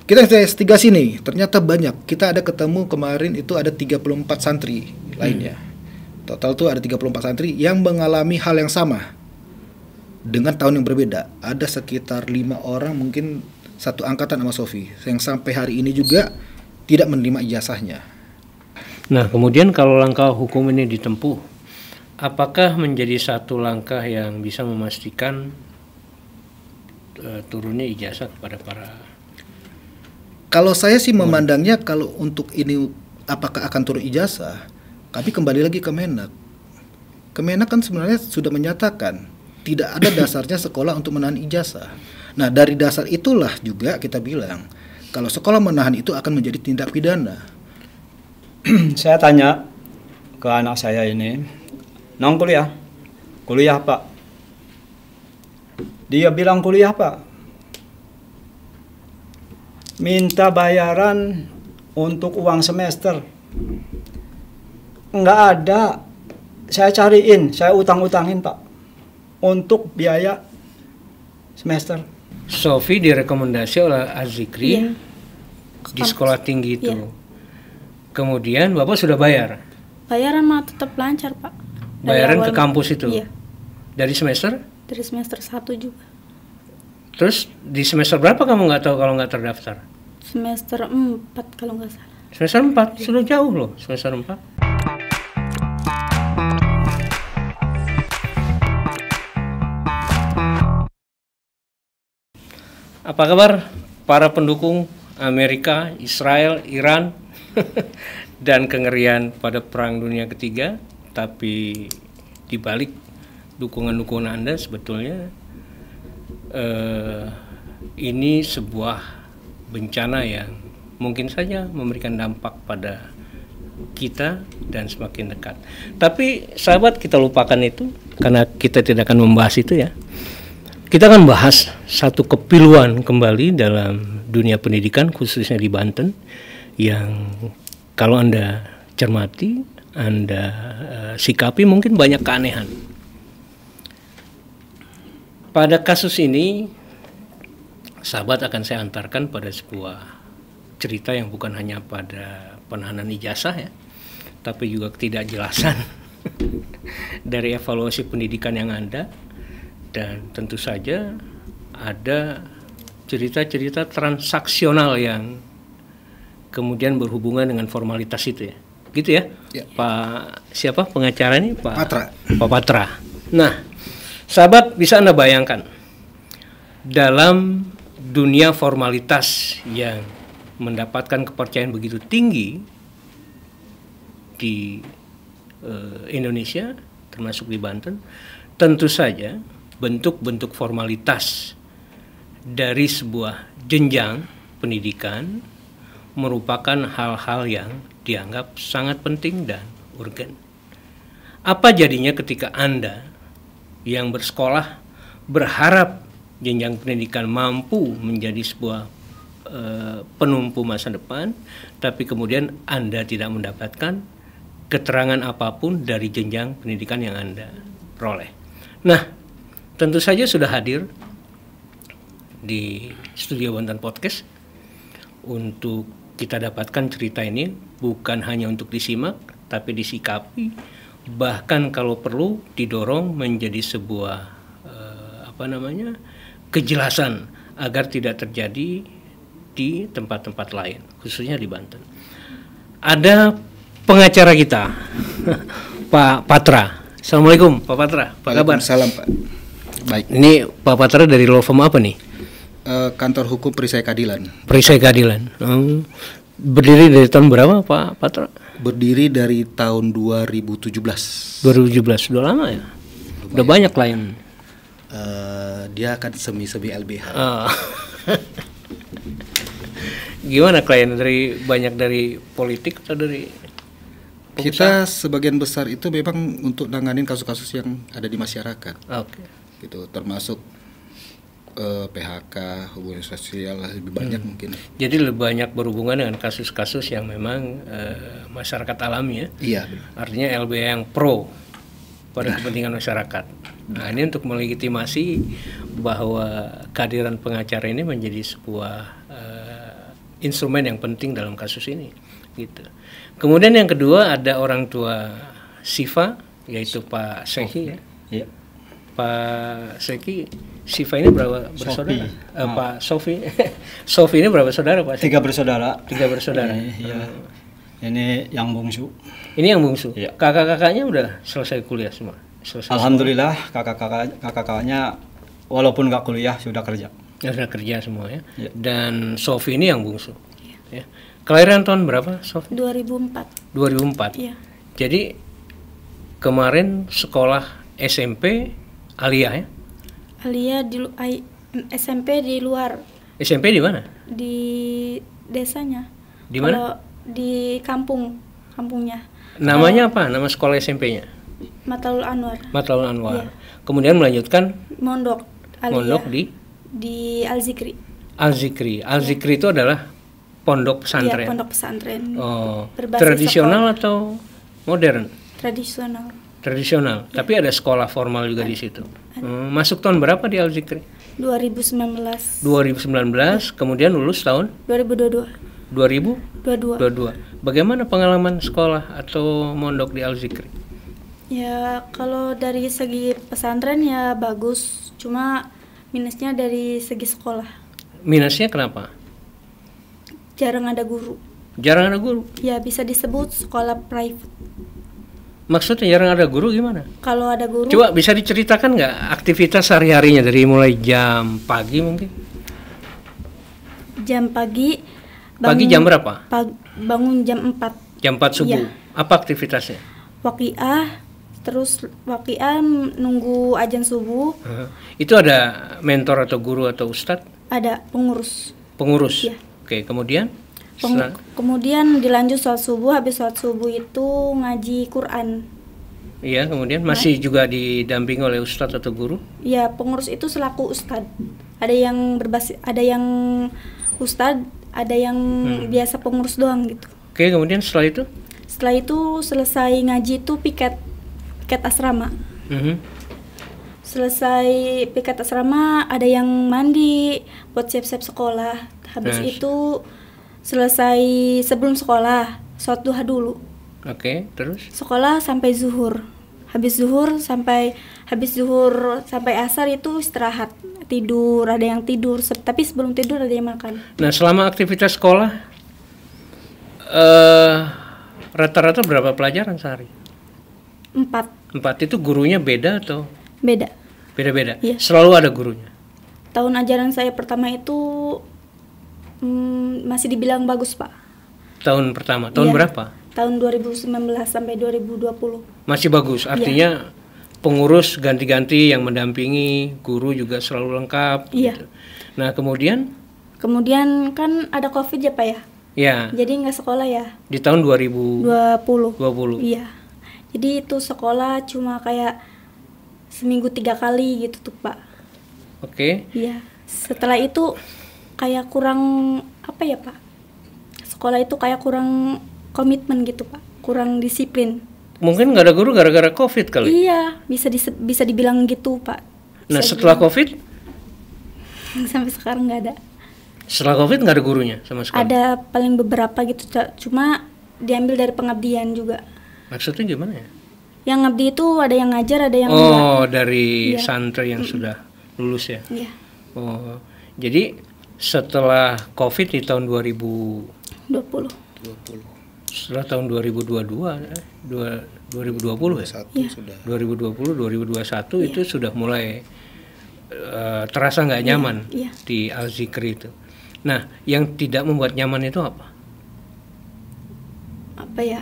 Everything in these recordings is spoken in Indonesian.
kita investigasi nih, ternyata banyak. Kita ada ketemu kemarin itu ada 34 santri lainnya. Total tuh ada 34 santri yang mengalami hal yang sama dengan tahun yang berbeda. Ada sekitar 5 orang mungkin satu angkatan sama Sofi yang sampai hari ini juga tidak menerima ijazahnya. Nah, kemudian kalau langkah hukum ini ditempuh, apakah menjadi satu langkah yang bisa memastikan turunnya ijazah kepada para... Kalau saya sih memandangnya kalau untuk ini apakah akan turun ijazah, kami kembali lagi ke Menak. Kemenak kan sebenarnya sudah menyatakan tidak ada dasarnya sekolah untuk menahan ijazah. Nah, dari dasar itulah juga kita bilang kalau sekolah menahan itu akan menjadi tindak pidana. Saya tanya ke anak saya ini, "Nong kuliah?" "Kuliah, Pak." Dia bilang kuliah, Pak. Minta bayaran untuk uang semester. Enggak ada. Saya cariin, saya utang-utangin, Pak, untuk biaya semester. Sofi direkomendasi oleh Azikri di sekolah tinggi itu. Iya. Kemudian Bapak sudah bayar? Bayaran mah tetap lancar, Pak. Bayaran ke kampus itu? Iya. Dari semester? Dari semester 1 juga. Terus di semester berapa kamu nggak tahu kalau nggak terdaftar? Semester 4 kalau nggak salah. Semester 4? Sudah jauh loh, semester 4. Apa kabar para pendukung Amerika, Israel, Iran, dan kengerian pada Perang Dunia Ketiga? Tapi di balik dukungan-dukungan Anda sebetulnya ini sebuah bencana yang mungkin saja memberikan dampak pada kita dan semakin dekat. Tapi sahabat, kita lupakan itu karena kita tidak akan membahas itu ya. Kita akan bahas satu kepiluan kembali dalam dunia pendidikan khususnya di Banten yang kalau Anda cermati, Anda sikapi mungkin banyak keanehan. Pada kasus ini, sahabat akan saya antarkan pada sebuah cerita yang bukan hanya pada penahanan ijazah ya, tapi juga ketidakjelasan dari evaluasi pendidikan yang ada, dan tentu saja ada cerita-cerita transaksional yang kemudian berhubungan dengan formalitas itu ya, gitu ya, ya. Pak siapa pengacara ini? Pak Patra. Pak Patra. Nah, sahabat, bisa Anda bayangkan dalam dunia formalitas yang mendapatkan kepercayaan begitu tinggi di Indonesia, termasuk di Banten, tentu saja bentuk-bentuk formalitas dari sebuah jenjang pendidikan merupakan hal-hal yang dianggap sangat penting dan urgen. Apa jadinya ketika Anda yang bersekolah berharap jenjang pendidikan mampu menjadi sebuah penumpu masa depan, tapi kemudian Anda tidak mendapatkan keterangan apapun dari jenjang pendidikan yang Anda peroleh. Nah, tentu saja sudah hadir di studio Banten Podcast untuk kita dapatkan cerita ini, bukan hanya untuk disimak, tapi disikapi, bahkan kalau perlu didorong menjadi sebuah kejelasan agar tidak terjadi di tempat-tempat lain, khususnya di Banten. Ada pengacara kita, Pak Patra. Assalamualaikum, Pak Patra. Apa kabar? Waalaikumsalam, Pak. Baik. Ini Pak Patra dari law firm apa nih? Kantor Hukum Perisai Keadilan. Perisai Keadilan. Berdiri dari tahun berapa, Pak Patra? Berdiri dari tahun 2017. 2017, sudah lama ya? Udah banyak klien. Dia akan semi-semi LBH. Gimana klien banyak dari politik atau dari pengusaha? Kita sebagian besar itu memang untuk nanganin kasus-kasus yang ada di masyarakat. Oke. Gitu, termasuk PHK, hubungan sosial lebih banyak mungkin. Jadi lebih banyak berhubungan dengan kasus-kasus yang memang masyarakat alami ya. Iya. Artinya LBH yang pro pada kepentingan masyarakat. Nah, ini untuk melegitimasi bahwa kehadiran pengacara ini menjadi sebuah instrumen yang penting dalam kasus ini, gitu. Kemudian yang kedua ada orang tua Siva, yaitu Pak Seki ya. Iya. Pak Seki, Siva ini berapa bersaudara? Sofi. Pak Sofi, Sofi ini berapa saudara Pak? 3 bersaudara. 3 bersaudara. Iya. Ini yang bungsu. Ini yang bungsu. Iya. Kakak-kakaknya udah selesai kuliah semua. Selesai Alhamdulillah kakak-kakaknya walaupun nggak kuliah sudah kerja. ya, sudah kerja semua ya. Iya. Dan Sofi ini yang bungsu. Ya. Kelahiran tahun berapa Sofi? 2004. 2004. Iya. Jadi kemarin sekolah SMP Alia ya. Alia SMP di luar, SMP di mana? di desanya. Di mana? Kalau di kampungnya. Namanya apa? Nama sekolah SMP-nya? Mataul Anwar. Mataul Anwar. Iya. Kemudian melanjutkan Mondok. Alia. mondok di Al-Zikri. Al-Zikri. Al-Zikri itu adalah pondok pesantren. Iya, pondok pesantren. Oh, Berbasis tradisional atau modern? Tradisional. Tradisional. Tapi ada sekolah formal juga di situ. Masuk tahun berapa di Al-Zikri? 2019. 2019, kemudian lulus tahun 2022. 2022. 22. Bagaimana pengalaman sekolah atau mondok di Al-Zikri? Ya, kalau dari segi pesantren ya bagus. Cuma minusnya dari segi sekolah. Minusnya kenapa? Jarang ada guru. Jarang ada guru. Ya, bisa disebut sekolah private. Maksudnya jarang ada guru gimana? Kalau ada guru, Coba bisa diceritakan nggak aktivitas sehari-harinya dari mulai jam pagi mungkin? jam pagi. Pagi jam berapa? Bangun jam 4. Jam 4 subuh. Iya. Apa aktivitasnya? Waqiah, terus waqiah nunggu azan subuh, Itu ada mentor atau guru atau ustadz? ada pengurus. Pengurus? Iya. Oke, kemudian? Setelah- Kemudian dilanjut sholat subuh, habis sholat subuh itu ngaji Quran. Iya, kemudian masih juga didampingi oleh ustadz atau guru? Ya, pengurus itu selaku ustad. Ada yang ustad, ada yang biasa pengurus doang gitu. Oke, kemudian setelah itu? Setelah itu selesai ngaji itu piket asrama. Mhm. Selesai piket asrama ada yang mandi buat siap-siap sekolah. Habis Nah, itu selesai sebelum sekolah sholat duha dulu. Oke, terus? Sekolah sampai zuhur. Habis zuhur sampai asar itu istirahat, tidur, ada yang tidur, tapi sebelum tidur ada yang makan. Nah, selama aktivitas sekolah, rata-rata berapa pelajaran sehari? 4. 4 itu gurunya beda atau Beda. beda-beda? Iya. Selalu ada gurunya? Tahun ajaran saya pertama itu masih dibilang bagus, Pak. Tahun pertama, tahun Iya. berapa? Tahun 2019 sampai 2020. Masih bagus, artinya pengurus ganti-ganti yang mendampingi, guru juga selalu lengkap. Iya. Gitu. Nah, kemudian Kan ada Covid ya, Pak ya. ya Jadi nggak sekolah ya. di tahun 2020. 20. Iya. Jadi itu sekolah cuma kayak seminggu 3 kali gitu tuh, Pak. Oke. Iya. Setelah itu kayak kurang apa ya, Pak? Sekolah itu kayak kurang komitmen gitu, Pak. Kurang disiplin. Mungkin nggak ada guru gara-gara COVID kali. Iya, bisa dibilang gitu, Pak. Nah, Bisa setelah dibilang. COVID, Sampai sekarang nggak ada. setelah COVID nggak ada gurunya sama sekali. Ada paling beberapa gitu, cuma diambil dari pengabdian juga. Maksudnya gimana ya? Yang ngabdi itu ada yang ngajar, ada yang enggak. Oh, dari Iya. santri yang sudah lulus ya. Iya. Oh, jadi setelah COVID di tahun 2020, 20. setelah tahun 2022, 2020 ya? Satu Iya. sudah. 2020, 2021 itu sudah mulai terasa nggak nyaman Iya. di Al-Zikri itu. Nah, yang tidak membuat nyaman itu apa? Apa ya?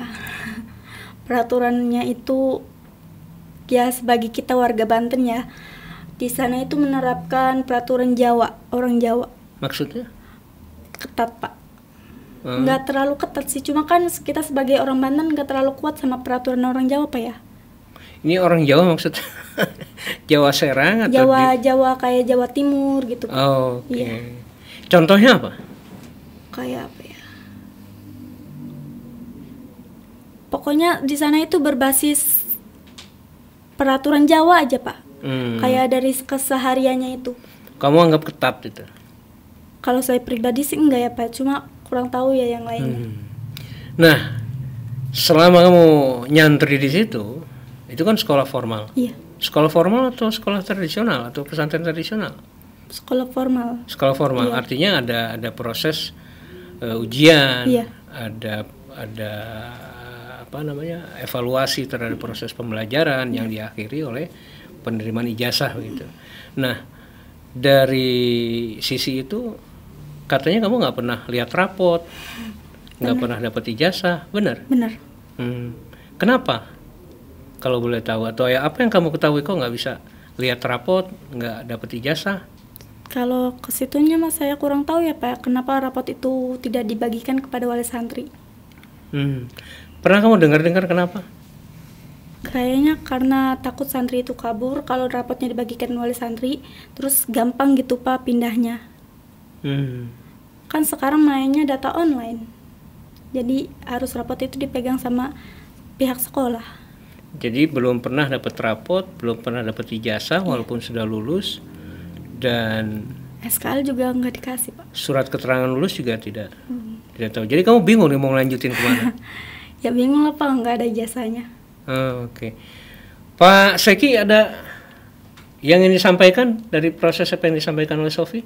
Peraturannya itu ya sebagai kita warga Banten ya. Di sana itu menerapkan peraturan Jawa, orang Jawa. Maksudnya? Ketat, Pak. Nggak terlalu ketat sih, cuma kan kita sebagai orang Banten nggak terlalu kuat sama peraturan orang Jawa, Pak ya. Ini orang Jawa maksudnya Jawa Serang atau Jawa kayak Jawa Timur gitu, Pak. Oh, oke. Iya. Contohnya apa? Kayak apa ya? Pokoknya di sana itu berbasis peraturan Jawa aja, Pak. Kayak dari kesehariannya itu. Kamu anggap ketat itu? Kalau saya pribadi sih enggak ya, Pak. Cuma kurang tahu ya yang lainnya. Nah, selama kamu nyantri di situ, itu kan sekolah formal. Iya, Sekolah formal atau sekolah tradisional atau pesantren tradisional? sekolah formal. Sekolah formal, Iya. artinya ada proses ujian, Iya. ada apa namanya, evaluasi terhadap proses pembelajaran yang diakhiri oleh penerimaan ijazah begitu. Nah, dari sisi itu katanya kamu nggak pernah lihat rapot, nggak pernah dapat ijazah, benar? Benar. Kenapa? Kalau boleh tahu, atau ya apa yang kamu ketahui kok nggak bisa lihat rapot, nggak dapat ijazah? Kalau ke situnya mas saya kurang tahu ya Pak, kenapa rapot itu tidak dibagikan kepada wali santri. Pernah kamu dengar-dengar kenapa? Kayaknya karena takut santri itu kabur kalau rapotnya dibagikan wali santri, terus gampang gitu Pak pindahnya. Kan sekarang mainnya data online, jadi harus rapot itu dipegang sama pihak sekolah. Jadi belum pernah dapat rapot, belum pernah dapat ijazah walaupun sudah lulus, dan SKL juga nggak dikasih Pak. surat keterangan lulus juga tidak tahu. Jadi kamu bingung nih mau lanjutin kemana? Ya bingung lah Pak, nggak ada ijazahnya. Oke. Pak Seki, ada yang ingin disampaikan dari proses apa yang disampaikan oleh Sofi?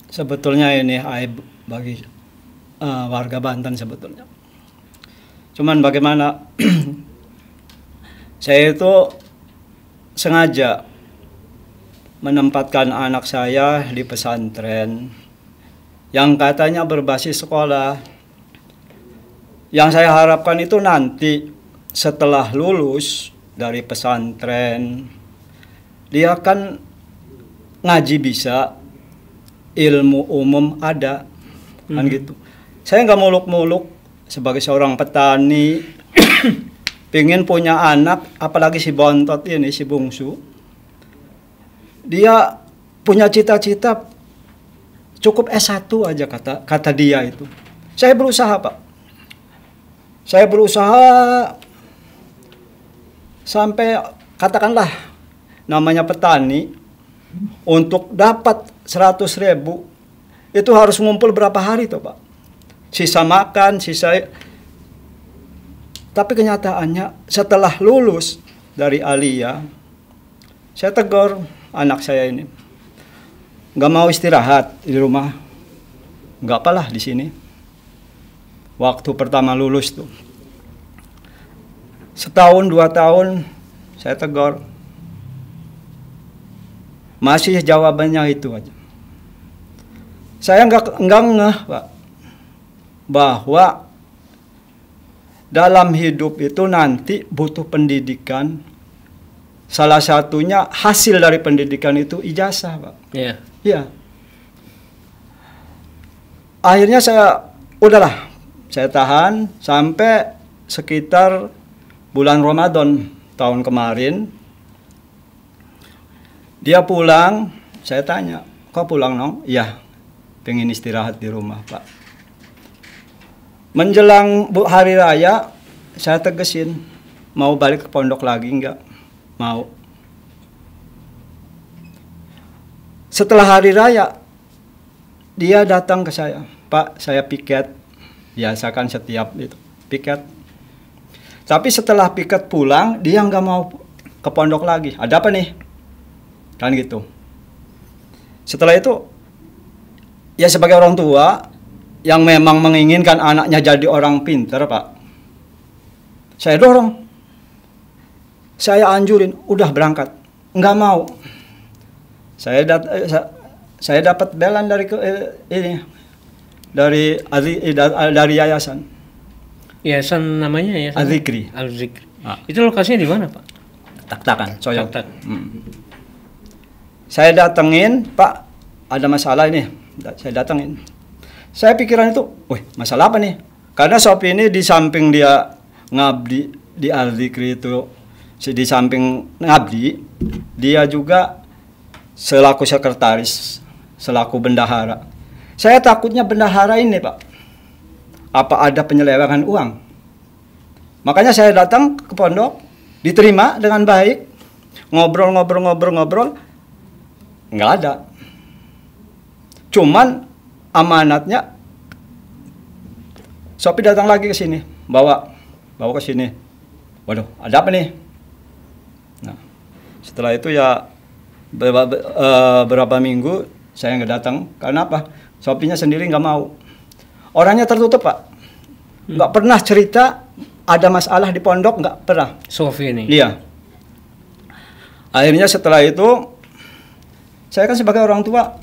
Sebetulnya ini aib bagi warga Banten sebetulnya. Cuman bagaimana saya itu sengaja menempatkan anak saya di pesantren yang katanya berbasis sekolah. Yang saya harapkan itu nanti setelah lulus dari pesantren, dia kan ngaji bisa, ilmu umum ada, kan gitu. Saya nggak muluk-muluk sebagai seorang petani, pingin punya anak, apalagi si bontot ini, si bungsu. Dia punya cita-cita cukup S1 aja kata dia itu. Saya berusaha Pak. Saya berusaha sampai katakanlah namanya petani, untuk dapat 100.000 itu harus ngumpul berapa hari tuh Pak. Sisa makan, sisa. Tapi kenyataannya setelah lulus dari Alia, saya tegur anak saya ini, nggak mau istirahat di rumah, nggak apalah di sini. Waktu pertama lulus tuh, setahun 2 tahun saya tegur, masih jawabannya itu aja. Saya nggak ngeh Pak, bahwa dalam hidup itu nanti butuh pendidikan. Salah satunya hasil dari pendidikan itu ijazah Pak. Iya. Iya. Akhirnya udahlah, saya tahan sampai sekitar bulan Ramadan tahun kemarin. Dia pulang, saya tanya, kok pulang Nong? Iya, pengen istirahat di rumah Pak. Menjelang hari raya, saya tegesin, mau balik ke pondok lagi enggak? Mau. Setelah hari raya, dia datang ke saya, Pak, saya piket. Biasa kan setiap itu piket. Tapi setelah piket pulang, dia nggak mau ke pondok lagi. Ada apa nih? Kan gitu. Setelah itu, ya sebagai orang tua yang memang menginginkan anaknya jadi orang pinter Pak, saya dorong, saya anjurin, udah berangkat. Nggak mau. Saya dapat belan dari dari yayasan. Yayasan namanya yayasan Al-Zikri. Al-Zikri. Itu lokasinya di mana Pak? Tak-takan, Soyong. Tak-tak. Saya datengin, Pak, ada masalah ini. Saya datengin. Saya pikiran itu, wih, masalah apa nih? Karena Sofi ini di samping dia ngabdi di Al-Zikri itu, di samping ngabdi, dia juga selaku sekretaris, selaku bendahara. Saya takutnya bendahara ini, Pak, apa ada penyelewengan uang. Makanya saya datang ke pondok, diterima dengan baik, ngobrol, nggak ada. Cuman amanatnya. Sopi datang lagi ke sini, bawa ke sini. Waduh, ada apa nih? Nah, setelah itu ya berapa minggu saya nggak datang. Karena apa? Sopinya sendiri nggak mau. Orangnya tertutup, Pak. Nggak pernah cerita ada masalah di pondok, nggak pernah. Sofi ini. Iya. Akhirnya setelah itu, saya kan sebagai orang tua,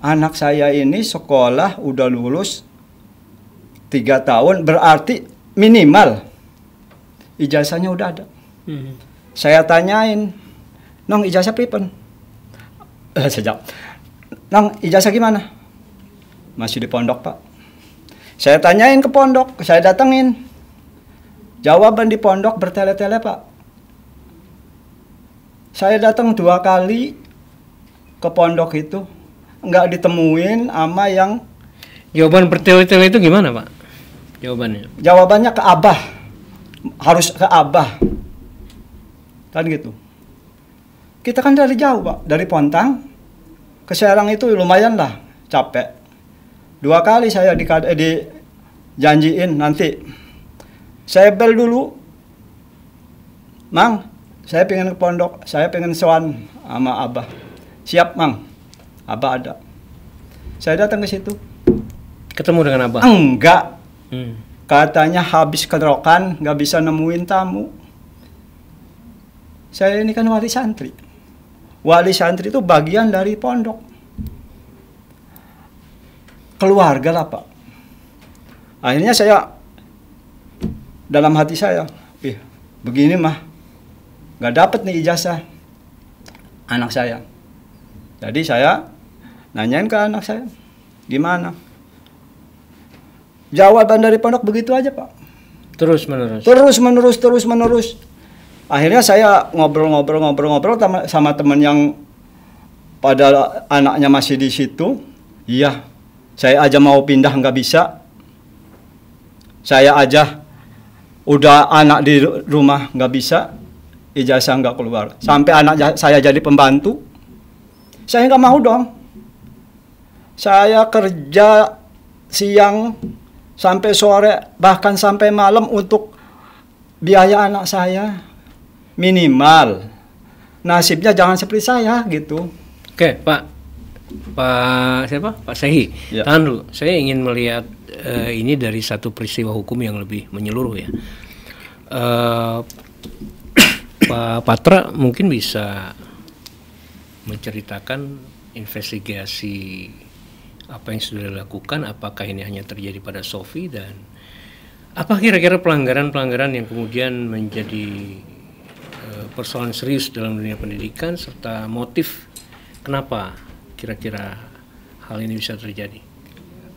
anak saya ini sekolah udah lulus 3 tahun, berarti minimal ijazahnya udah ada. Saya tanyain, "Nong, ijazah pripen?" Sejak, "Nong, ijazah gimana?" "Masih di pondok, Pak." Saya tanyain ke pondok, saya datengin. Jawaban di pondok bertele-tele, Pak. Saya datang 2 kali ke pondok itu, nggak ditemuin sama yang... Jawaban bertele-tele itu gimana, Pak? Jawabannya ke Abah. Harus ke Abah. Kan gitu. Kita kan dari jauh, Pak. Dari Pontang ke Serang itu lumayan lah, capek. 2 kali saya dijanjiin nanti. Saya bel dulu. "Mang, saya pengen ke pondok, saya pengen sowan sama Abah." "Siap, Mang." Abah ada. Saya datang ke situ. Ketemu dengan Abah? Enggak. Katanya habis kerokan, nggak bisa nemuin tamu. Saya ini kan wali santri. Wali santri itu bagian dari pondok. Keluarga lah, Pak. Akhirnya saya, dalam hati saya, begini mah, nggak dapat nih ijazah anak saya. Jadi saya nanyain ke anak saya, gimana? Jawaban dari pondok begitu aja, Pak. Terus menerus. Akhirnya saya ngobrol sama teman yang pada anaknya masih di situ. Iya, saya aja mau pindah nggak bisa. Saya aja udah anak di rumah nggak bisa, ijazah nggak keluar. Sampai anak saya jadi pembantu, saya nggak mau dong. Saya kerja siang sampai sore, bahkan sampai malam untuk biaya anak saya. Minimal nasibnya jangan seperti saya gitu. Oke, Pak Sehi, ya. Tahan dulu. Saya ingin melihat ini dari satu peristiwa hukum yang lebih menyeluruh ya. Pak Patra mungkin bisa menceritakan investigasi apa yang sudah dilakukan, apakah ini hanya terjadi pada Sofi, dan apa kira-kira pelanggaran-pelanggaran yang kemudian menjadi persoalan serius dalam dunia pendidikan, serta motif kenapa kira-kira hal ini bisa terjadi.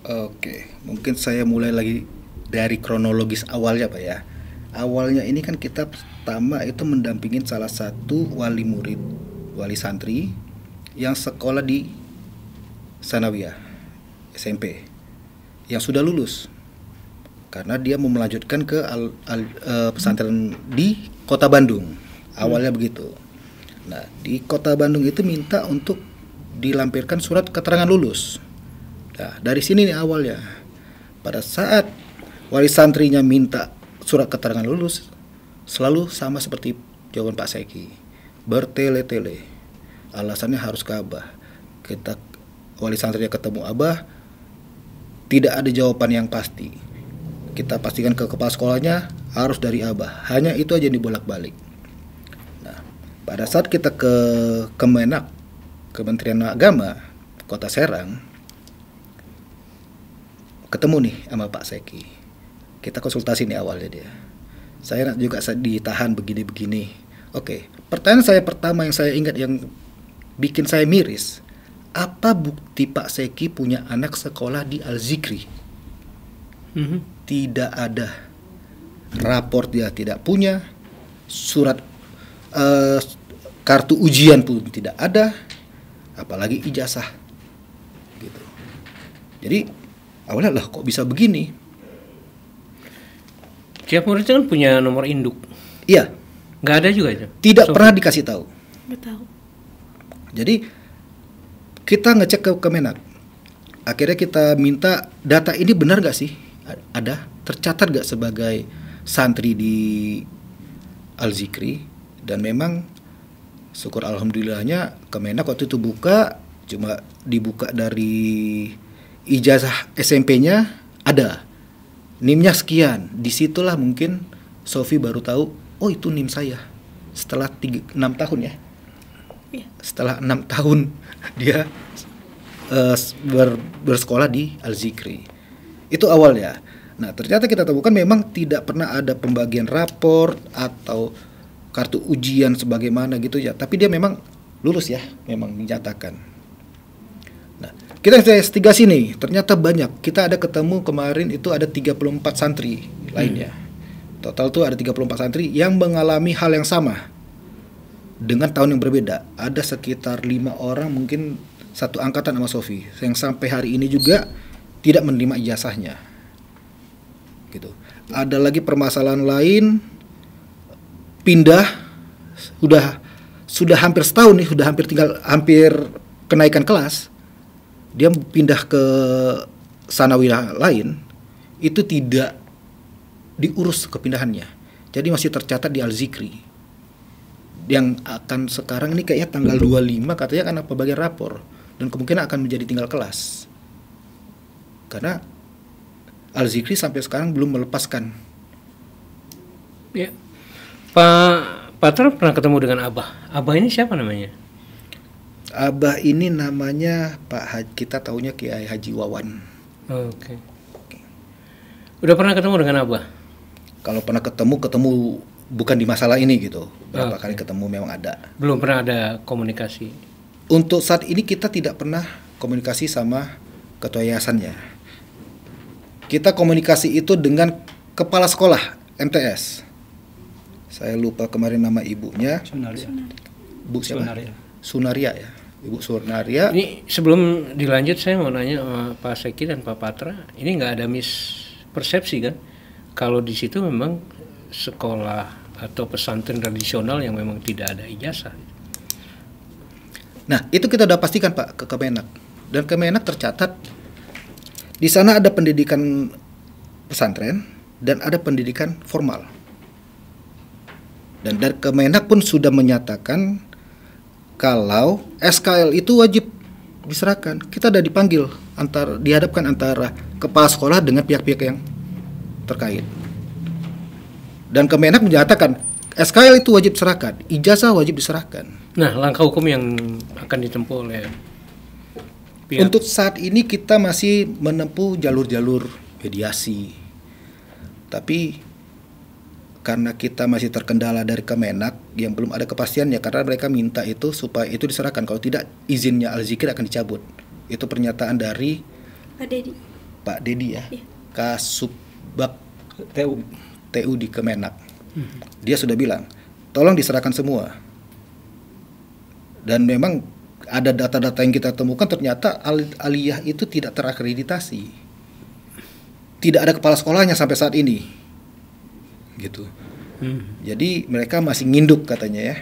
Oke, mungkin saya mulai lagi dari kronologis awalnya, Pak ya. Awalnya ini kan kita pertama itu mendampingin salah satu wali murid, wali santri yang sekolah di Sanawiyah SMP yang sudah lulus karena dia mau melanjutkan ke pesantren di Kota Bandung. Awalnya begitu. Nah, di Kota Bandung itu minta untuk dilampirkan surat keterangan lulus. Nah, dari sini nih awalnya. Pada saat wali santrinya minta surat keterangan lulus, selalu sama seperti jawaban Pak Seki, bertele-tele. Alasannya harus ke Abah. Kita wali santrinya ketemu Abah, tidak ada jawaban yang pasti. Kita pastikan ke kepala sekolahnya harus dari Abah. Hanya itu aja yang dibolak-balik. Nah, pada saat kita ke Kemenak, Kementerian Agama Kota Serang, ketemu nih sama Pak Seki. Kita konsultasi nih awalnya dia. Saya juga ditahan begini-begini. Oke, pertanyaan saya pertama yang saya ingat yang bikin saya miris, apa bukti Pak Seki punya anak sekolah di Al-Zikri? Tidak ada. Raport dia tidak punya, surat kartu ujian pun tidak ada, apalagi ijazah gitu. Jadi awalnya lah kok bisa begini. Tiap murid kan punya nomor induk. Iya. Nggak ada juga itu? Tidak pernah dikasih tahu. Nggak tahu. Jadi kita ngecek ke Kemenak. akhirnya kita minta data ini benar gak sih? Ada tercatat gak sebagai santri di Al-Zikri? Dan memang syukur alhamdulillahnya Kemenak waktu itu buka, cuma dibuka dari ijazah SMP-nya ada NIM-nya sekian. Disitulah mungkin Sofi baru tahu, oh itu NIM saya. Setelah 6 tahun ya. Setelah 6 tahun dia bersekolah di Al-Zikri. Itu awalnya. Nah, ternyata kita temukan memang tidak pernah ada pembagian rapor atau kartu ujian sebagaimana gitu ya. Tapi dia memang lulus ya, memang dinyatakan. Nah, kita investigasi nih, ternyata banyak. Kita ada ketemu kemarin itu ada 34 santri lainnya. Total tuh ada 34 santri yang mengalami hal yang sama dengan tahun yang berbeda. Ada sekitar 5 orang mungkin satu angkatan sama Sofi yang sampai hari ini juga tidak menerima ijazahnya. Gitu. Ada lagi permasalahan lain, pindah sudah hampir setahun nih, sudah hampir kenaikan kelas. Dia pindah ke sanawiyah lain, itu tidak diurus kepindahannya. Jadi masih tercatat di Al-Zikri. Yang akan sekarang ini kayaknya tanggal 25 katanya karena pembagian rapor dan kemungkinan akan menjadi tinggal kelas. Karena Al-Zikri sampai sekarang belum melepaskan. Ya. Pak Patra pernah ketemu dengan Abah. Abah ini siapa namanya? Abah ini namanya Pak Haji, kita taunya Kiai Haji Wawan. Oke. Udah pernah ketemu dengan Abah? Kalau pernah ketemu bukan di masalah ini gitu. Berapa kali ketemu memang ada. Belum pernah ada komunikasi. Untuk saat ini kita tidak pernah komunikasi sama ketua yayasannya. Kita komunikasi itu dengan kepala sekolah MTS. Saya lupa kemarin nama ibunya. Sunaria. Bu siapa? Sunaria ya. Ibu Sunaria. Ini sebelum dilanjut saya mau nanya sama Pak Seki dan Pak Patra, ini nggak ada mispersepsi kan? Kalau di situ memang sekolah atau pesantren tradisional yang memang tidak ada ijazah. Nah, itu kita udah pastikan Pak ke Kemenak. Dan Kemenak tercatat di sana ada pendidikan pesantren dan ada pendidikan formal. Dan dari Kemenak pun sudah menyatakan kalau SKL itu wajib diserahkan. Kita ada dipanggil dihadapkan antara kepala sekolah dengan pihak-pihak yang terkait. Dan Kemenak menyatakan SKL itu wajib diserahkan, ijazah wajib diserahkan. Nah, langkah hukum yang akan ditempuh oleh pihak. Untuk saat ini kita masih menempuh jalur-jalur mediasi. Tapi karena kita masih terkendala dari Kemenak yang belum ada kepastiannya, karena mereka minta itu supaya itu diserahkan, kalau tidak izinnya Al-Zikri akan dicabut. Itu pernyataan dari Pak Dedi ya, iya. Kasubag TU di Kemenak. Dia sudah bilang tolong diserahkan semua. Dan memang ada data-data yang kita temukan, ternyata aliyah itu tidak terakreditasi, tidak ada kepala sekolahnya sampai saat ini gitu. Jadi mereka masih nginduk katanya ya.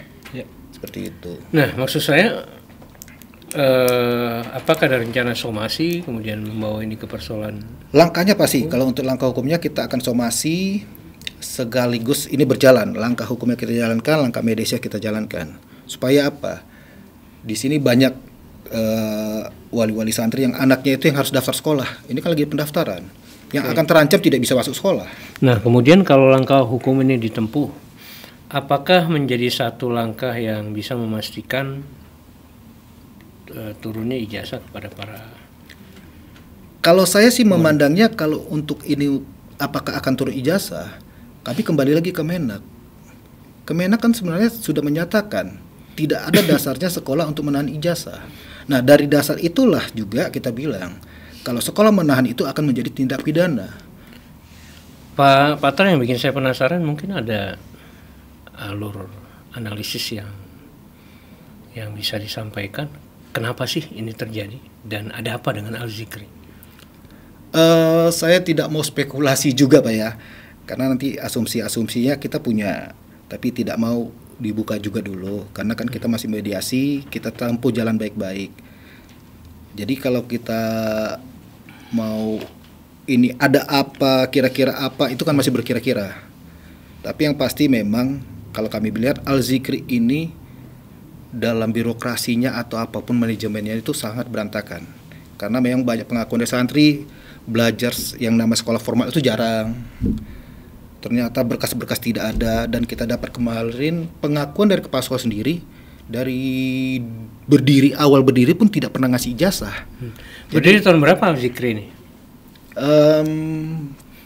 Seperti itu. Nah, maksud saya apakah ada rencana somasi kemudian membawa ini ke persoalan? Langkahnya pasti. Kalau untuk langkah hukumnya kita akan somasi sekaligus ini berjalan. Langkah hukumnya kita jalankan, langkah medisnya kita jalankan. Supaya apa? Di sini banyak wali-wali santri yang anaknya itu yang harus daftar sekolah. Ini kan lagi pendaftaran. Yang akan terancam tidak bisa masuk sekolah. Nah, kemudian kalau langkah hukum ini ditempuh, apakah menjadi satu langkah yang bisa memastikan turunnya ijazah kepada para? Kalau saya sih memandangnya kalau untuk ini apakah akan turun ijazah, tapi kembali lagi ke Kemenak. Kemenak kan sebenarnya sudah menyatakan tidak ada dasarnya sekolah untuk menahan ijazah. Nah, dari dasar itulah juga kita bilang kalau sekolah menahan itu akan menjadi tindak pidana. Pak Patra, yang bikin saya penasaran mungkin ada alur analisis yang bisa disampaikan. Kenapa sih ini terjadi dan ada apa dengan Al-Zikri? Saya tidak mau spekulasi juga Pak ya, karena nanti asumsi-asumsinya kita punya, tapi tidak mau dibuka juga dulu, karena kan kita masih mediasi, kita tempuh jalan baik-baik. Jadi kalau kita mau ini ada apa, kira-kira apa, itu kan masih berkira-kira. Tapi yang pasti memang kalau kami melihat Al-Zikri ini dalam birokrasinya atau apapun manajemennya itu sangat berantakan. Karena memang banyak pengakuan dari santri belajar yang nama sekolah formal itu jarang. Ternyata berkas-berkas tidak ada, dan kita dapat kemarin pengakuan dari kepala sekolah sendiri, dari awal berdiri pun tidak pernah ngasih ijazah. Berdiri tahun berapa Al-Zikri ini?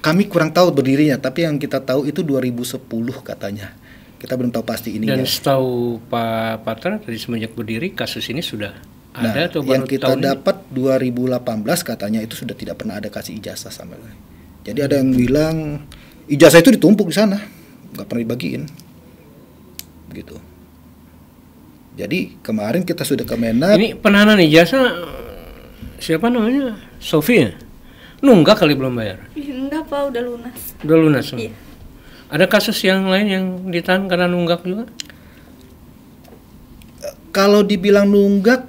Kami kurang tahu berdirinya, tapi yang kita tahu itu 2010 katanya. Kita belum tahu pasti ininya. Dan setahu Pak Patra dari semenjak berdiri kasus ini sudah ada atau baru yang kita tahun dapat 2018 katanya itu sudah tidak pernah ada kasih ijazah sama sekali. Jadi ada yang bilang ijazah itu ditumpuk di sana, nggak pernah dibagiin, gitu. Jadi kemarin kita sudah ke Menak. Ini penahanan ijazah siapa namanya? Sofi? Nunggak kali belum bayar? Enggak Pak, udah lunas. Udah lunas semua? Iya. Ada kasus yang lain yang ditahan karena nunggak juga? Kalau dibilang nunggak,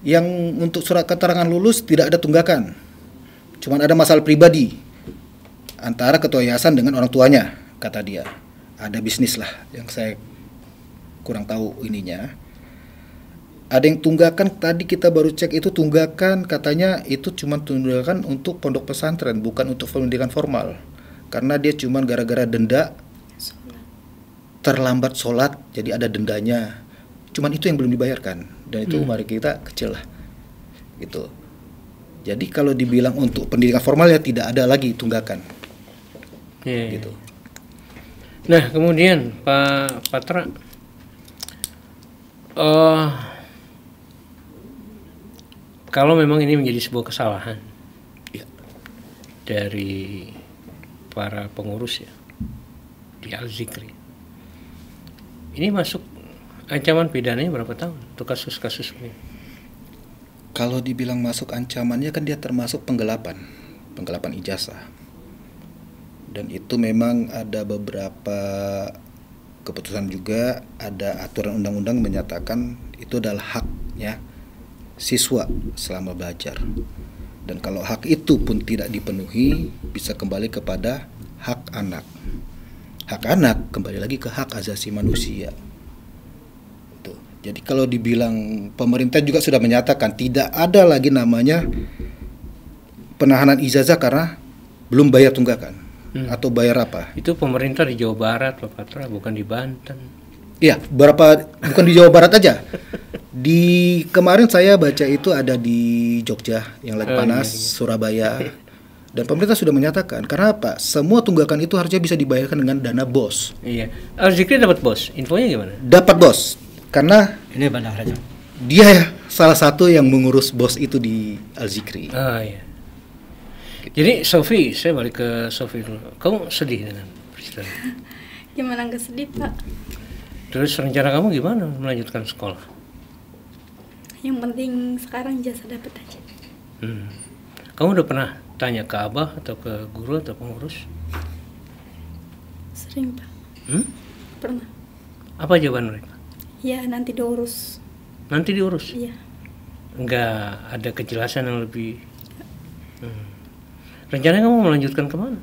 yang untuk surat keterangan lulus tidak ada tunggakan. Cuman ada masalah pribadi antara ketua yayasan dengan orang tuanya, kata dia. Ada bisnis lah yang saya kurang tahu ininya. Ada yang tunggakan, tadi kita baru cek itu tunggakan, katanya itu cuma tunggakan untuk pondok pesantren, bukan untuk pendidikan formal. Karena dia cuma gara-gara denda terlambat sholat, jadi ada dendanya. Cuman itu yang belum dibayarkan, dan itu mari kita kecil lah, gitu. Jadi kalau dibilang untuk pendidikan formal ya tidak ada lagi tunggakan, gitu. Nah kemudian Pak Patra, kalau memang ini menjadi sebuah kesalahan dari para pengurus ya di Al-Zikri, ini masuk ancaman pidananya berapa tahun untuk kasus-kasus ini? Kalau dibilang masuk ancamannya kan dia termasuk penggelapan ijazah, dan itu memang ada beberapa keputusan juga, ada aturan undang-undang menyatakan itu adalah haknya siswa selama belajar. Dan kalau hak itu pun tidak dipenuhi, bisa kembali kepada hak anak. Hak anak kembali lagi ke hak asasi manusia. Tuh. Jadi kalau dibilang pemerintah juga sudah menyatakan tidak ada lagi namanya penahanan ijazah karena belum bayar tunggakan atau bayar apa. Itu pemerintah di Jawa Barat Pak Patra, bukan di Banten. Iya, bukan di Jawa Barat aja. Di kemarin saya baca itu ada di Jogja yang lagi panas, Surabaya. Dan pemerintah sudah menyatakan, karena apa? Semua tunggakan itu harusnya bisa dibayarkan dengan dana BOS. Iya. Al-Zikri dapat BOS. Infonya gimana? Dapat BOS. Karena Ini Bandar Raja. dia ya salah satu yang mengurus BOS itu di Al-Zikri. Iya. Jadi Sofi, saya balik ke Sofi dulu. Kamu sedih dengan peristiwa ini? Gimana nggak sedih Pak? Terus rencana kamu gimana melanjutkan sekolah? Yang penting sekarang jasa dapat aja. Kamu udah pernah tanya ke abah atau ke guru atau pengurus? Sering Pak. Pernah. Apa jawaban mereka? Ya nanti diurus. Nanti diurus? Iya. Enggak ada kejelasan yang lebih. Rencananya kamu melanjutkan kemana?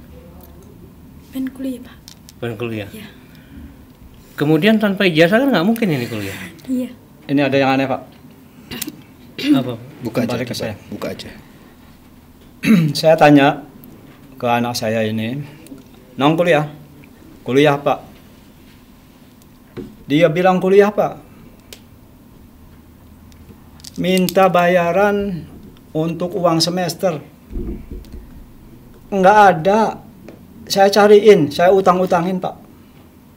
Pengen kuliah Pak. Pengen kuliah? Iya. Kemudian tanpa ijazah kan nggak mungkin ini kuliah. Iya. Ini ada yang aneh Pak. Apa? Buka Kembali aja, ke saya. buka aja. Saya tanya ke anak saya ini, "Nong kuliah?" "Kuliah Pak." Dia bilang kuliah Pak. Minta bayaran untuk uang semester. Enggak ada. Saya cariin, saya utang-utangin Pak.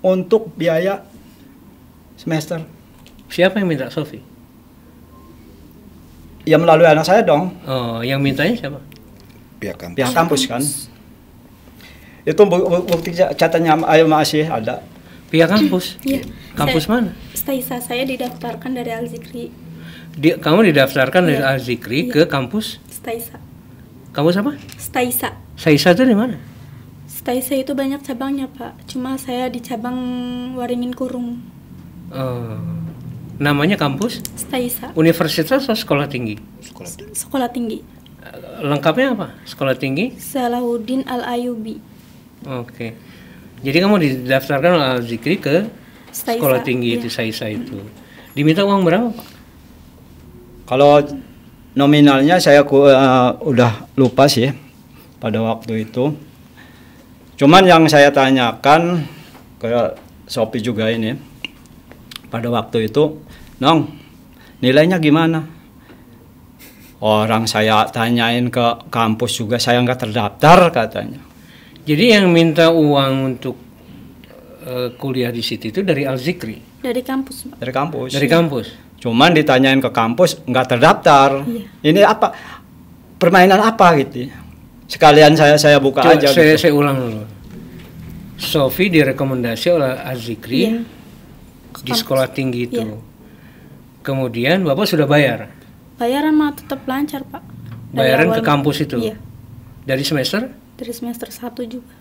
Untuk biaya semester. Siapa yang minta Sofi? Ya melalui anak saya dong. Oh, yang mintanya siapa? Pihak kampus. Pihak kampus kan. Itu bukti catatannya ayo masih ada. Pihak kampus? Iya. Kampus mana? Staisa saya didaftarkan dari Al-Zikri. Kamu didaftarkan dari Iya. Al-Zikri Iya. ke kampus? Staisa. Kampus apa? Staisa. Saisa itu di mana? Staisa itu banyak cabangnya Pak. Cuma saya di cabang Waringin Kurung. Namanya kampus? Staisa. Universitas atau sekolah tinggi? Sekolah tinggi. Sekolah tinggi. Lengkapnya apa? Sekolah tinggi? Salahuddin Al-Ayubi. Oke. Jadi kamu didaftarkan Al-Zikri ke Saisa, sekolah tinggi itu, Saisa itu. Diminta uang berapa, Pak? Kalau nominalnya saya udah lupa sih pada waktu itu. Cuman yang saya tanyakan ke Sophie juga ini, pada waktu itu, Nong, nilainya gimana? Orang saya tanyain ke kampus juga, saya nggak terdaftar katanya. Jadi yang minta uang untuk kuliah di situ itu dari Al-Zikri? Dari kampus, Pak. Dari kampus. Dari kampus? Cuman ditanyain ke kampus, nggak terdaftar. Iya. Ini apa? Permainan apa gitu? Sekalian saya buka Coba aja. saya ulang dulu. Sophie direkomendasi oleh Al-Zikri Iya. di sekolah tinggi itu. Iya. Kemudian Bapak sudah bayar? Bayaran mah tetap lancar, Pak. Dari Bayaran awal ke kampus itu? Iya. Dari semester? Dari semester 1 juga.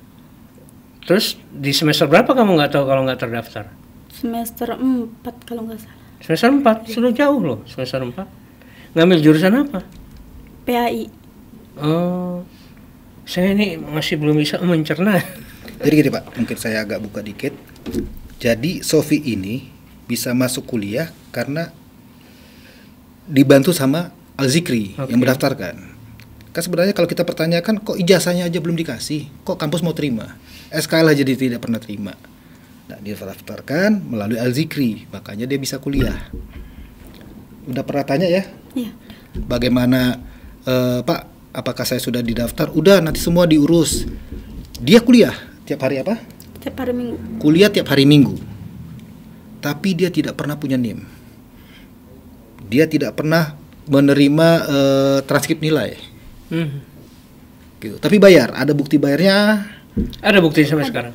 Terus di semester berapa kamu nggak tahu kalau nggak terdaftar? Semester 4 kalau nggak salah. Semester 4? Sudah jauh loh, semester 4. Ngambil jurusan apa? PAI. Oh, saya ini masih belum bisa mencerna. Jadi gini Pak, mungkin saya agak buka dikit. Jadi Sophie ini bisa masuk kuliah karena dibantu sama Al-Zikri yang mendaftarkan. Kan sebenarnya kalau kita pertanyakan, kok ijazahnya aja belum dikasih, kok kampus mau terima? SKL aja dia tidak pernah terima. Nah, dia daftarkan melalui Al-Zikri, makanya dia bisa kuliah. Udah pernah tanya ya? Iya. Bagaimana Pak, apakah saya sudah didaftar? Udah, nanti semua diurus. Dia kuliah tiap hari apa? Tiap hari Minggu. Kuliah tiap hari Minggu. Tapi dia tidak pernah punya NIM. Dia tidak pernah menerima transkrip nilai. Gitu. Tapi bayar, ada bukti bayarnya. Ada bukti sampai sekarang?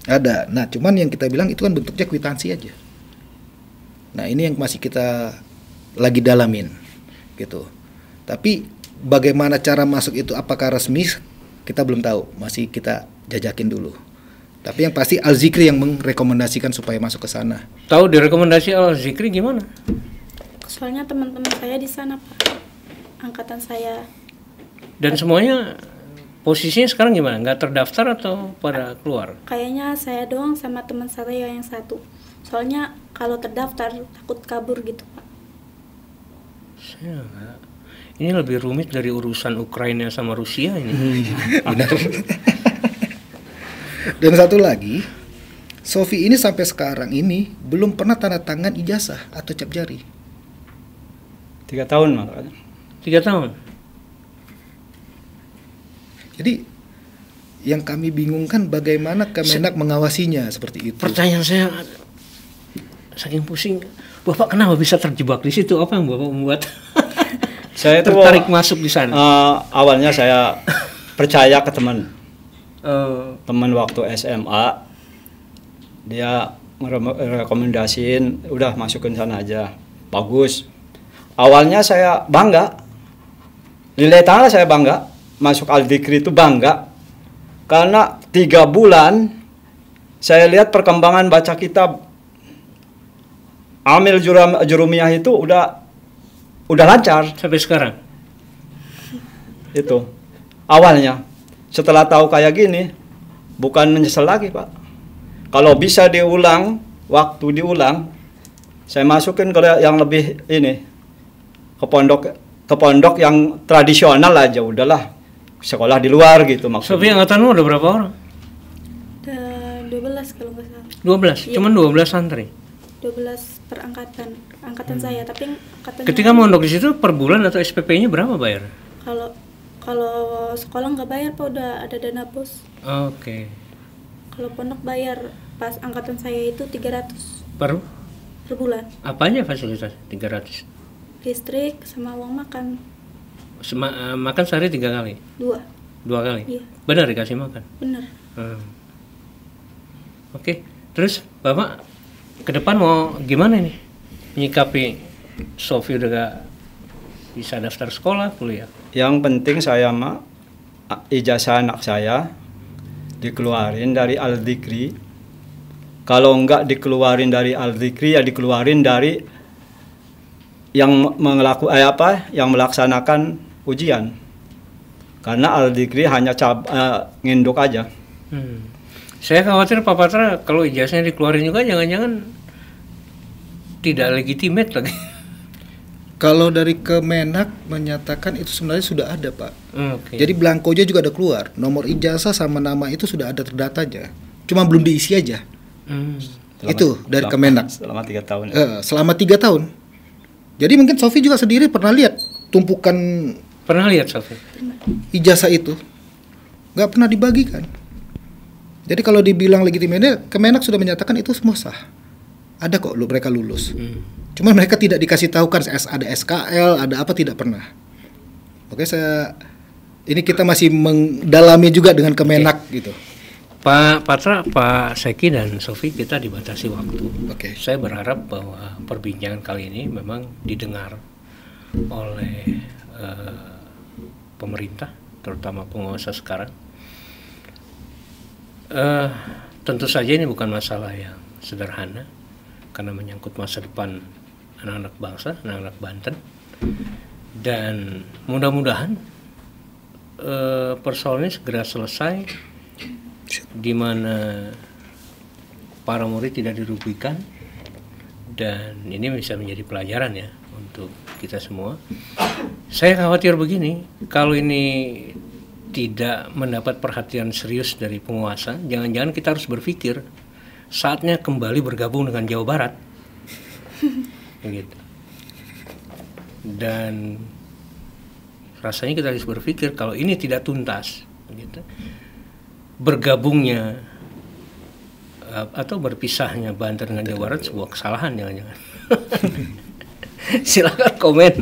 Ada. Nah, cuman yang kita bilang itu kan bentuknya kwitansi aja. Nah, ini yang masih kita lagi dalamin, gitu. Tapi bagaimana cara masuk itu, apakah resmi, kita belum tahu. Masih kita jajakin dulu. Tapi yang pasti Al-Zikri yang merekomendasikan supaya masuk ke sana. Tahu direkomendasi Al-Zikri gimana? Soalnya teman-teman saya di sana, Pak. Angkatan saya. Dan semuanya posisinya sekarang gimana? Nggak terdaftar atau pada keluar? Kayaknya saya doang sama teman saya yang satu. Soalnya kalau terdaftar takut kabur gitu, Pak. Saya nggak. Ini lebih rumit dari urusan Ukraina sama Rusia ini. Benar. Dan satu lagi, Sophie ini sampai sekarang ini belum pernah tanda tangan ijazah atau cap jari. 3 tahun makanya. 3 tahun? Jadi yang kami bingungkan bagaimana Kemenak mengawasinya seperti itu. Pertanyaan saya saking pusing. Bapak kenapa bisa terjebak di situ? Apa yang Bapak membuat Saya itu tertarik masuk di sana? Awalnya saya percaya ke teman. Teman waktu SMA, dia merekomendasiin, udah masukin sana aja, bagus. Awalnya saya bangga, nilai tangan saya bangga, masuk Al-Zikri itu bangga, karena 3 bulan saya lihat perkembangan baca kitab, amil jurumiyah itu udah lancar. Sampai sekarang? Itu awalnya. Setelah tahu kayak gini, bukan menyesal lagi, Pak. Kalau bisa diulang, waktu diulang, saya masukin ke yang lebih ini, ke pondok yang tradisional aja, udahlah. Sekolah di luar gitu maksudnya. Sophie, angkatanmu ada berapa orang? Ada 12 kalau nggak salah. 12? Iya. Cuman 12 santri? 12 per angkatan saya, tapi angkatan Ketika mondok di situ per bulan atau SPP-nya berapa bayar? kalau sekolah nggak bayar, Pak, udah ada dana bos. Oke. Kalau pondok bayar, pas angkatan saya itu 300 Per bulan. apa aja fasilitas? 300? Listrik sama uang makan Makan sehari 3 kali? 2. 2 kali? Iya. Benar dikasih makan? Bener. Oke. Terus Bapak ke depan mau gimana nih menyikapi Sophie udah gak bisa daftar sekolah, kuliah? Yang penting saya mah ijazah anak saya dikeluarin dari Al-Zikri. Kalau enggak dikeluarin dari Al-Zikri, ya dikeluarin dari yang yang melaksanakan ujian. Karena Al-Dikri hanya nginduk aja. Saya khawatir Pak Patra kalau ijazahnya dikeluarin juga jangan-jangan tidak legitimate lagi. Kalau dari Kemenak menyatakan itu sebenarnya sudah ada, Pak. Okay. Jadi belangkonya juga ada keluar. Nomor ijazah sama nama itu sudah ada terdatanya. Cuma belum diisi aja. Itu dari Kemenak. Selama 3 tahun. Selama 3 tahun. Jadi mungkin Sofi juga sendiri pernah lihat tumpukan. Pernah lihat Sofi? Ijazah itu nggak pernah dibagikan. Jadi kalau dibilang legitimnya, Kemenak sudah menyatakan itu semua sah. Ada kok mereka lulus. Cuma mereka tidak dikasih tahu kan ada SKL, ada apa, tidak pernah. Oke, ini kita masih mendalami juga dengan Kemenak gitu. Pak Patra, Pak Seki dan Sofi, kita dibatasi waktu. Oke. Saya berharap bahwa perbincangan kali ini memang didengar oleh pemerintah, terutama penguasa sekarang. Tentu saja ini bukan masalah yang sederhana, karena menyangkut masa depan anak-anak bangsa, anak-anak Banten, dan mudah-mudahan persoalan ini segera selesai, di mana para murid tidak dirugikan, dan ini bisa menjadi pelajaran ya untuk kita semua. Saya khawatir begini, kalau ini tidak mendapat perhatian serius dari penguasa, jangan-jangan kita harus berpikir saatnya kembali bergabung dengan Jawa Barat. Begitu. Dan rasanya kita harus berpikir kalau ini tidak tuntas, begitu, bergabungnya atau berpisahnya Banten dengan Jawa Barat sebuah kesalahan jangan-jangan. Silakan komen.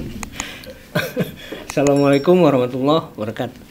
Assalamualaikum warahmatullahi wabarakatuh.